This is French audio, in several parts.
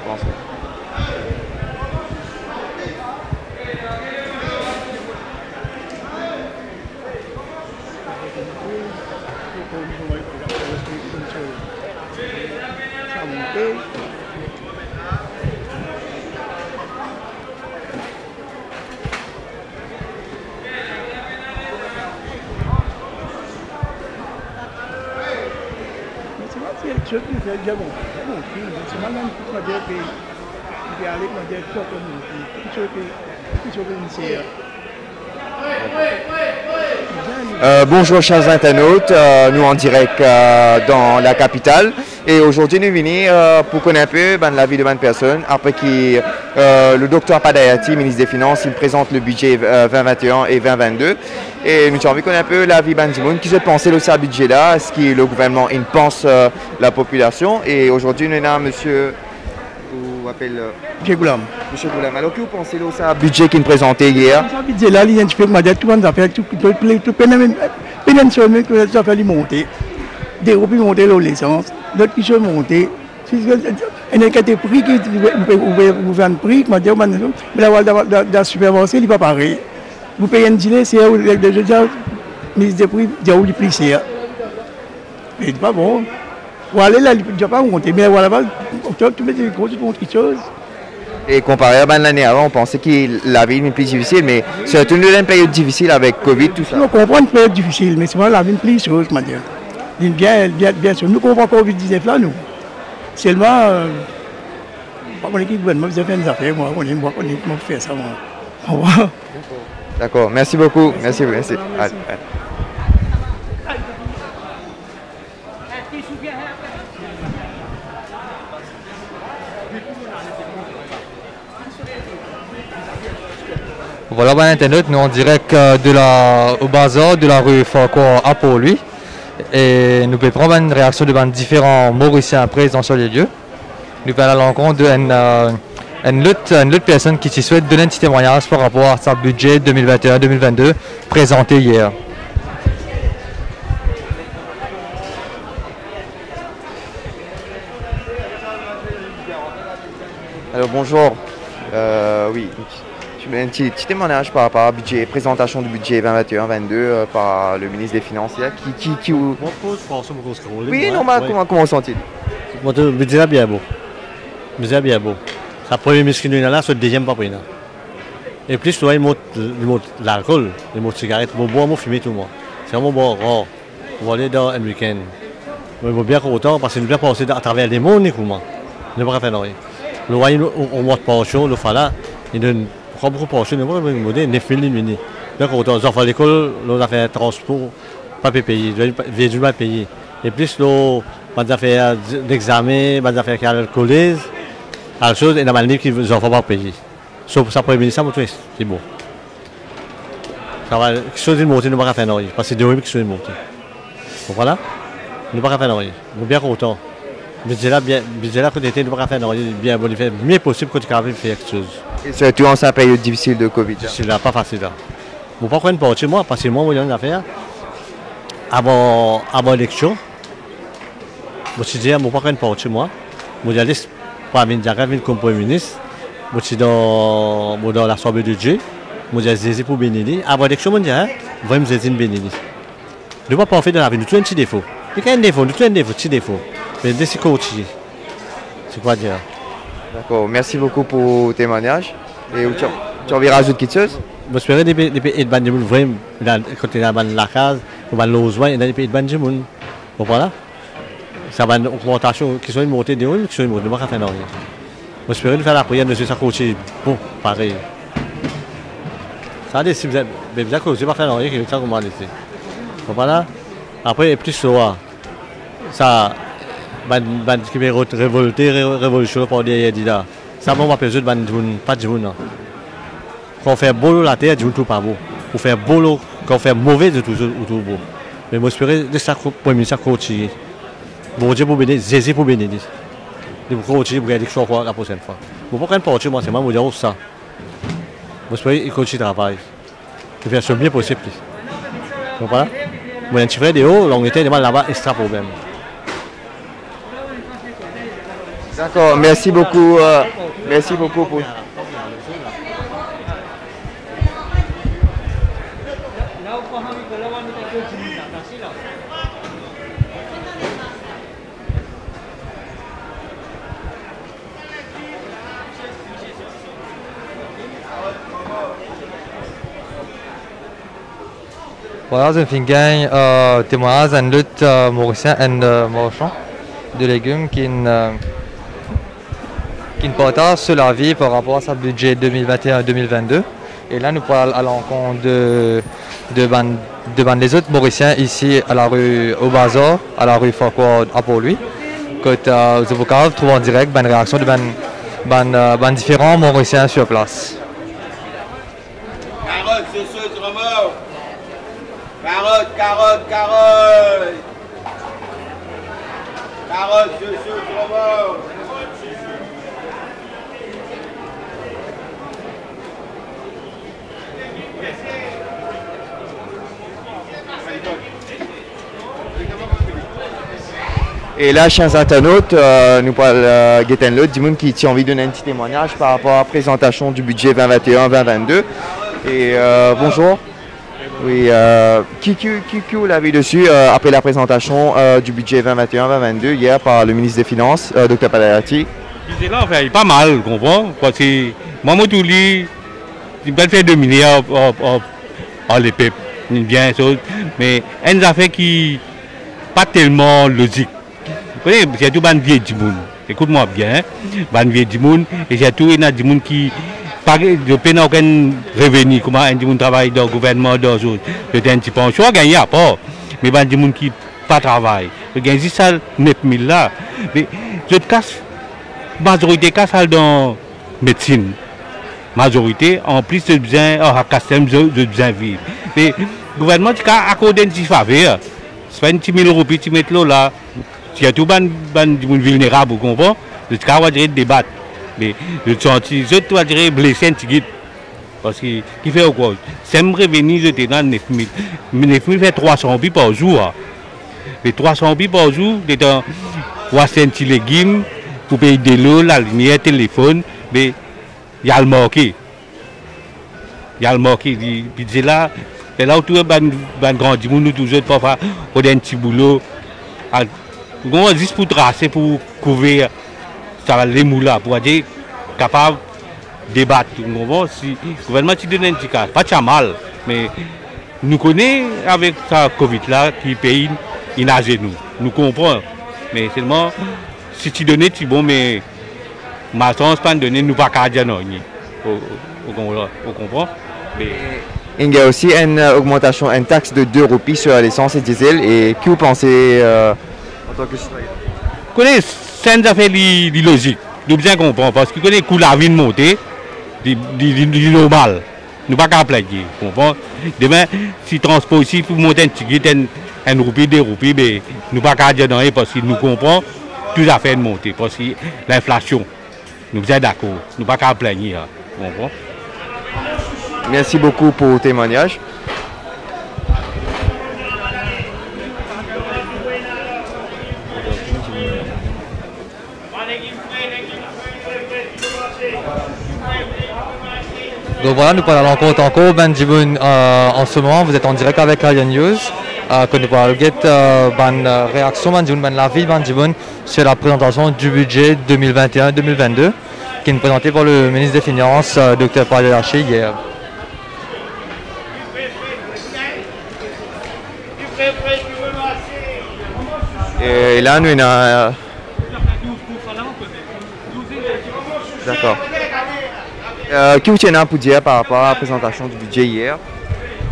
pensez? Bonjour chers internautes, nous en direct dans la capitale et aujourd'hui nous venons pour connaître un peu la vie de bonne personne après que le docteur Padayati, ministre des Finances, il présente le budget 2021 et 2022 et nous avons envie de connaître un peu la vie de Bandimoun, qui se pense de ce budget là, est-ce que le gouvernement il pense la population et aujourd'hui nous avons monsieur vous appelle Monsieur Goulam. Monsieur Goulam, alors que vous pensez de ce budget qu'il présenté hier? Ce budget là, il y a un petit peu de tout le monde a fait tout ça fait monter. Des roues monter l'essence, d'autres qui sont montés. Il y a des prix qui vous vendent prix, mais la supermarché, il n'est pas pareil. Vous payez un dîner, c'est déjà mise de prix, il y a où les prix c'est. C'est pas bon. Voilà, là, il ne pas monter, mais voilà, tout met des grosses choses. Et comparé à l'année avant, on pensait que la vie est plus difficile, mais c'est une période difficile avec Covid, tout ça. Nous comprenons une période difficile, mais c'est vraiment la vie plus chose, je dire. Bien sûr, nous comprenons Covid-19 là, nous. Seulement, on est qui gouvernement, vous avez fait des affaires, moi, on fait ça, moi. Au revoir. D'accord, merci beaucoup. Merci. Allez. Voilà, ben Internet, nous en direct au bazar de la rue Farquhar à Port-Louis. Et nous pouvons prendre une réaction de différents Mauriciens présents sur les lieux. Nous allons à l'encontre d'une autre personne qui souhaite donner un petit témoignage par rapport à sa budget 2021-2022 présenté hier. Alors bonjour, oui. Un petit témoignage par rapport à budget, présentation du budget 2021-2022 par le ministre des Finances qui vous... Oui, normal, comment sent-il? Le budget est bien beau. Le budget est bien beau. La première ministre qui est là, c'est le deuxième pas pris. Et plus, il monte l'alcool, il monte cigarette, il boit, il fume tout le monde. C'est vraiment bon, rare. On va aller dans un week-end. Il faut bien content parce qu'il nous bien passer à travers les mondes, comment. Il ne peut pas faire rien. Le voyage, on monte pas au chaud, le fala, il donne... Beaucoup pour chez nous, on est 9 000 minutes. Donc, on fait l'école, on a fait transport, pas payé, je vais payer. Et plus, on a fait l'examen, on a fait le collège, la chose, et la manière qu'ils ne vont pas payer. Sauf ça, pour les ministres, c'est bon. Ça va, quelque chose de monté, on ne va pas faire rien, parce que c'est 2 qui sont montés. Voilà, on ne va pas faire rien, on est bien content. Budget là, quand on était, on ne va pas faire rien, bien bon, il fait le mieux possible quand tu es capable de faire quelque chose. Et surtout en cette période difficile de Covid. C'est là, pas facile là. Je ne peux pas prendre pour chez moi, parce que moi, il y a une affaire. Avant l'élection, je me suis dit, je ne peux pas prendre pour chez moi. Je vais aller pour venir comme Premier ministre. Je suis dans l'Assemblée de Dieu. Je vais saisir pour Bénédicte. Avant l'élection, je me dis, je vais me saisir Bénédicte. Je ne peux pas faire de la vie, nous avons un petit défaut. Il y a un défaut, petit défaut. Mais c'est coaché. C'est quoi dire? D'accord, merci beaucoup pour le témoignage. Et tu as envie de rajouter quelque chose? Je espère que les pays de Bandimoun, vraiment, quand il y a la case, il y a l'Ozouin, il y a des pays de Bandimoun. Voilà. Ça va une augmentation qui sont montées de haut, qui sont montées de bas, rien. Je espère faire la prière de ce coaché. Bon, pareil. Ça a des cibles, mais bien que je ne vais pas faire rien, qui est ça comment laisser. Voilà. Après, plus soir, ça. Qui est révolté, révolution pour dire là. Ça m'a pas de journée. Quand on fait beau la terre, du tout pas beau. Quand on fait beau, quand on fait mauvais, de tout beau. Mais moi j'espère que ça pour ministre continuer. Bon Dieu pour bénir, Jésus pour bénir. Il faut continuer pour garder quelque chose la prochaine fois. Bon pas prendre pour moi, c'est moi vous dire ça. Moi j'espère qu'il continue de travailler. Il fait le mieux possible. Voilà. Moi un petit frère de haut, l'Angleterre est là-bas extra problème. D'accord, merci beaucoup. Merci beaucoup pour... Voilà, je fais gagne témoignage d'un lutte mauricien et marchand de légumes qui partagent sur la vie par rapport à sa budget 2021-2022. Et là, nous parlons à l'encontre de les autres Mauriciens ici à la rue au Bazar, à la rue Farquhar à Port-Louis. Quand vous pouvez trouver en direct une réaction de différents Mauriciens sur place. Carotte, sauceuse, remords. Carotte, carotte, carotte. Carotte, sauceuse, remords. Et là, chers internautes, nous parlons Gaëtan Lot, du monde qui a envie de donner un petit témoignage par rapport à la présentation du budget 2021-2022. Et bonjour. Oui, qui l'a vu dessus après la présentation du budget 2021-2022 hier par le ministre des Finances, Dr Palayati? C'est là, enfin, il est pas mal, vous comprenez? Parce que moi, je dis, il peut faire 2 milliards en les peuples, bien chose, mais une affaire qui pas tellement logique. Vous connaissez, c'est tout ban vieux du monde. Écoute-moi bien, ban vieux du monde, et c'est tout, il y a du monde qui ne paie aucun revenu, comment un du monde travaille dans le gouvernement, dans les autres. C'est un petit peu, je ne gagne pas, mais ban du monde qui pas travaille. Je gagne juste ça, 9 000 là. Mais je casse, majorité casse dans la médecine. Majorité, en plus de besoin, de besoin vivre. Mais le gouvernement a accordé une petite faveur. C'est pas 10 000 €, tu mets là. Si y a tout le monde vulnérable, vous comprenez? Le cas va dire débattre. Mais le senti, je dois dire blessé un petit parce que qui fait quoi? C'est me revenir, je te donne 9 000. 9 000 fait 300 billes par jour. Les 300 billes par jour, tu as un petit légumes, pour payer de l'eau, la lumière, le téléphone, mais il y a le marqué. Il y a le marqué. Puis c'est là où tout le monde grandit, nous toujours parfois, on a un petit boulot. On a juste pour tracer, pour couvrir les moulins, pour être capable de débattre. Si le gouvernement te donne un petit cas, pas de mal, mais nous connaissons avec sa Covid-là qui paye, il a genoux. Nous comprenons. Mais seulement, si tu donnes, tu bon, mais ma chance pas donner, nous pas qu'à dire non. Vous comprenez? Il y a aussi une augmentation, une taxe de 2 roupies sur l'essence et diesel. Et que vous pensez en tant que citoyen? Vous connaissez, c'est une affaire logique. Nous bien comprendre parce que vous connaissez que la vie de monter, c'est normal. Nous ne pouvons pas plaindre. Vous comprenez? Demain, si transport ici, pour monter un ticket, une roupie, 2 roupies, mais nous ne pouvons pas dire non parce que nous comprenons tout à fait de monter. Parce que l'inflation, nous sommes d'accord. Nous ne pouvons pas plaindre. Vous comprenez? Merci beaucoup pour le témoignage. Donc voilà, nous parlons encore Benjamin en ce moment, vous êtes en direct avec Ryan News. Que nous parlons de réaction Benjamin, la vie Benjamin sur la présentation du budget 2021-2022 qui est présenté par le ministre des Finances, Dr Palayati hier. Et là, nous avons... D'accord. Que vous tenez à pour dire par rapport à la présentation du budget hier?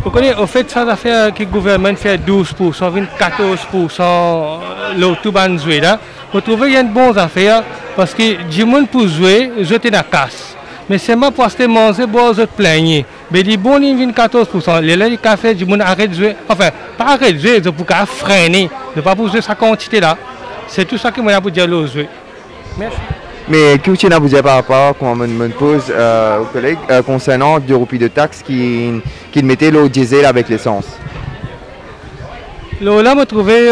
Vous connaissez, au fait, ça a fait que le gouvernement fait 12%, 14%, l'autre ban jouer là. Vous trouvez qu'il y a une bonne affaire parce que du monde pour jouer, jeter la casse. Mais c'est moi pour acheter manger, boire, je plaigner. Mais les bons, ils viennent 14%. Les cafés, du monde arrête de jouer. Enfin, pas arrête de jouer, c'est pour freiner. Ne pas pour jouer sa quantité là. C'est tout ça que moi, pour dire le jouer. Merci. Mais que vous tenez à vous dire par rapport, quand on me pose aux collègues, concernant 2 roupies de taxes qui mettaient l'eau diesel avec l'essence? Là, je trouvais,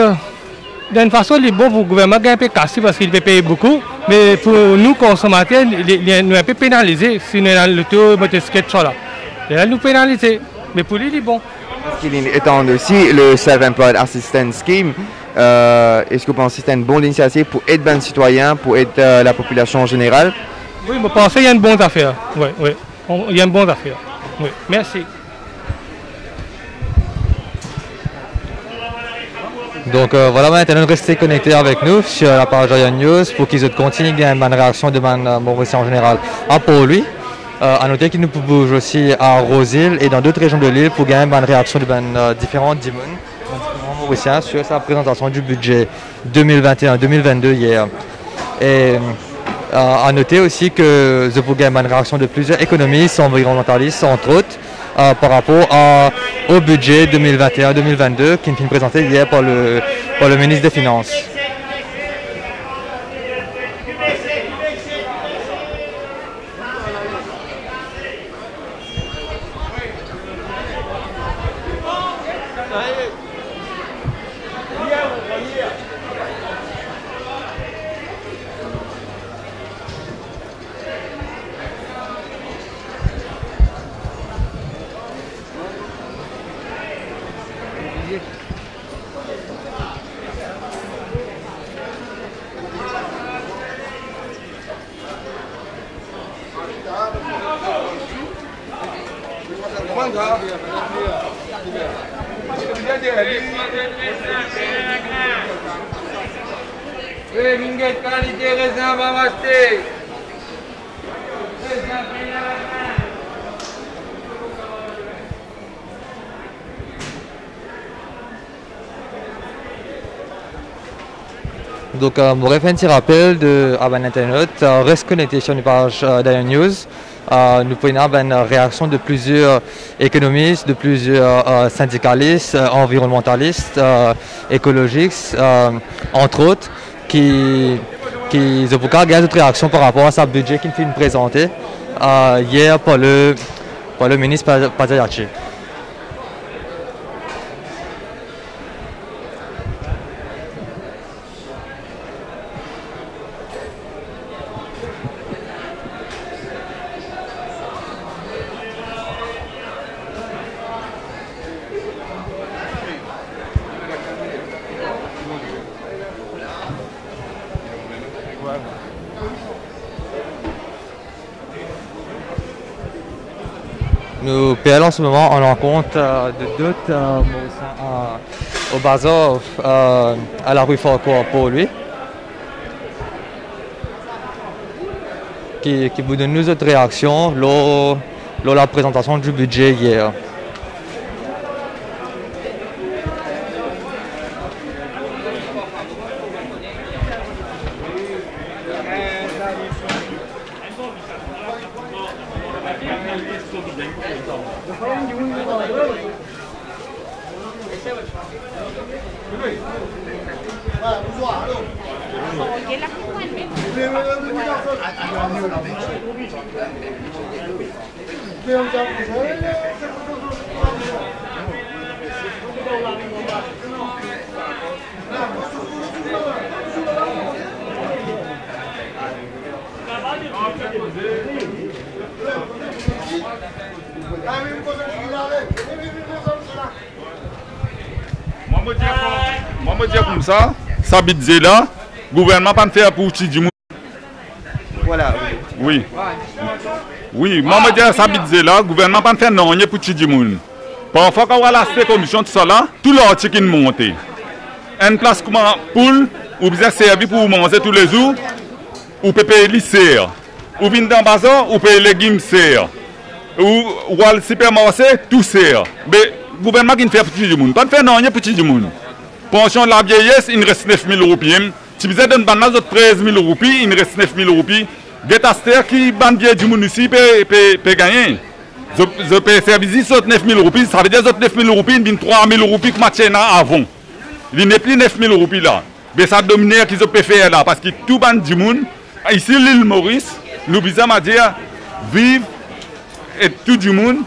d'une façon, il est bon pour le gouvernement, il peut casser parce qu'il peut payer beaucoup. Mais pour nous, consommateurs, nous un peu pénalisés si nous avons le taux de sketch là. Là, nous pénalisés. Mais pour lui, il est bon. Parce qu'il étend aussi le Self-Employed Assistance Scheme. Est-ce que vous pensez que c'est une bonne initiative pour aider les citoyens, pour aider la population en général? Oui, je pense qu'il y a une bonne affaire. Oui, oui. Il y a une bonne affaire. Oui, merci. Donc voilà, maintenant restez connectés avec nous sur la page Ayan News pour qu'ils continuent à avoir une réaction de Mauricien en général. Pour lui, à noter qu'il nous bouge aussi à Roseville et dans d'autres régions de l'île pour gagner une réaction de différents dimons, différents Mauriciens sur sa présentation du budget 2021-2022 hier. Et à noter aussi que je vous gagne une réaction de plusieurs économistes environnementalistes, entre autres, par rapport au budget 2021-2022 qui nous est présenté hier par le ministre des Finances. Donc, je vous refais un petit rappel de Internet. Reste connecté sur une page d'Ayan News. Nous pouvons avoir une réaction de plusieurs économistes, de plusieurs syndicalistes, environnementalistes, écologistes, entre autres, qui ont gagné d'autres réactions par rapport à ce budget qui nous présenté hier par le ministre Pazayachi. Nous payons en ce moment en rencontre de d'autres Mauriciens au bazar à la rue Farquhar pour lui, qui vous donne nous autres réactions lors de la présentation du budget hier. Moi, je dis comme ça, ça budget là, le gouvernement pas faire pour Tidjimoun. Voilà. Oui. Oui, moi, je dis ça budget là, le gouvernement pas faire non pour Tidjimoun. Parfois, quand on a la commission, tout ça là, tout l'article qui monte. Une place comme poule, ou bien servi pour manger tous les jours, ou peut payer les serres. Ou venir dans le bazar, ou payer les légumes serres. Ou al supermarché, tout serre. Mais le gouvernement qui ne fait pour Tidjimoun, pas faire non pour Tidjimoun. Pension de la vieillesse, il reste 9 000 roupies. Si vous êtes dans le 13 000 roupies, il reste 9 000 roupies. Détaster qui bandit du municipal peut gagner. Je peux faire visite sur 9 000 roupies, ça veut dire que 9 000 roupies, il y a 3 000 roupies que je avant. Il n'est plus 9 000 roupies là. Mais ça domine qui je peux faire là. Parce que tout le monde, ici l'île Maurice, nous besoin de dire vivre et tout le monde,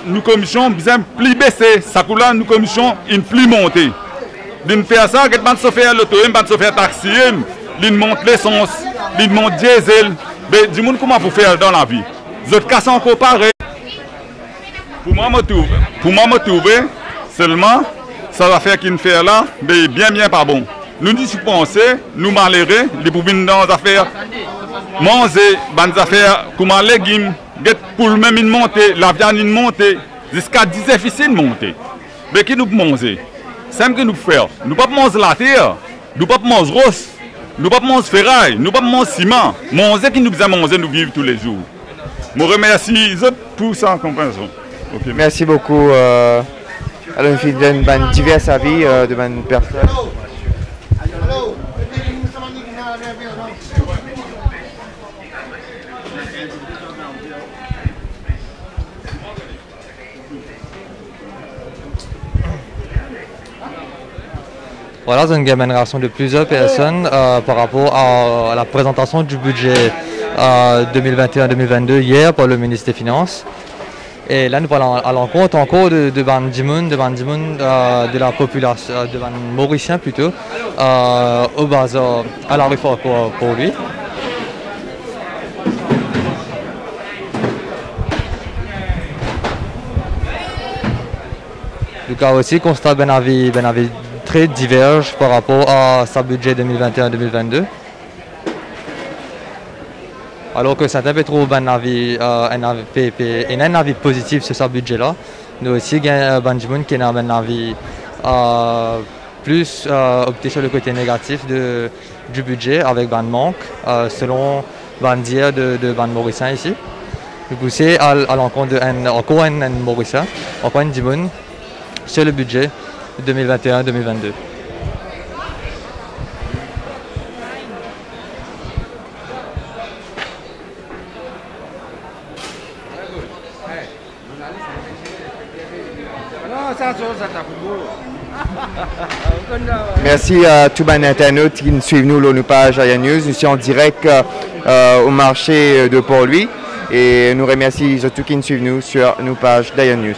nous commission besoin plus baisser. Ça coule là, nous commission une plus montée. D'une faire ça, que pas se faire l'auto, pas se faire taxi, d'une monter l'essence, il demande diesel. Mais dis-moi comment pour faire dans la vie. Vous êtes cassés encore pareil. Pour moi, me trouver, seulement, ça va faire qu'il fait là, mais bien pas bon. Nous disons penser, nous malheureux, les pour venir dans les affaires, manger, des affaires comme les légumes, pour le même monter, la viande monter, jusqu'à 10 difficile monter. Mais qui nous manger? C'est ce que nous faisons. Nous ne pouvons pas manger la terre, nous ne pouvons pas manger rose, nous ne pouvons pas manger ferraille, nous ne pouvons pas manger ciment. Manger qui nous faisons manger, nous vivons tous les jours. Je remercie pour ça, compréhension. Okay. Merci beaucoup. Alors, il y a une diverses avis de bonnes personnes. Voilà, c'est une génération de plusieurs personnes par rapport à la présentation du budget 2021-2022 hier par le ministre des Finances. Et là, nous parlons à l'encontre encore de Bandimoun, de la population, de Mauricien plutôt, au bazar, à la rue Farquhar pour lui. Le cas aussi constate un avis très diverge par rapport à sa budget 2021-2022. Alors que certains peuvent trouver un avis positif sur ce budget-là. Nous aussi, il y a Bandimoun qui a un avis plus opté sur le côté négatif du budget avec un manque, selon Bandière de Ban Mauricien ici. Nous poussons à l'encontre encore un Mauricien, encore un Dimoun, sur le budget 2021-2022. Merci à tous les internautes qui nous suivent sur nos pages Dayan News. Nous sommes en direct au marché de Port-Louis et nous remercions tous qui nous suivent sur nos pages Dayan News.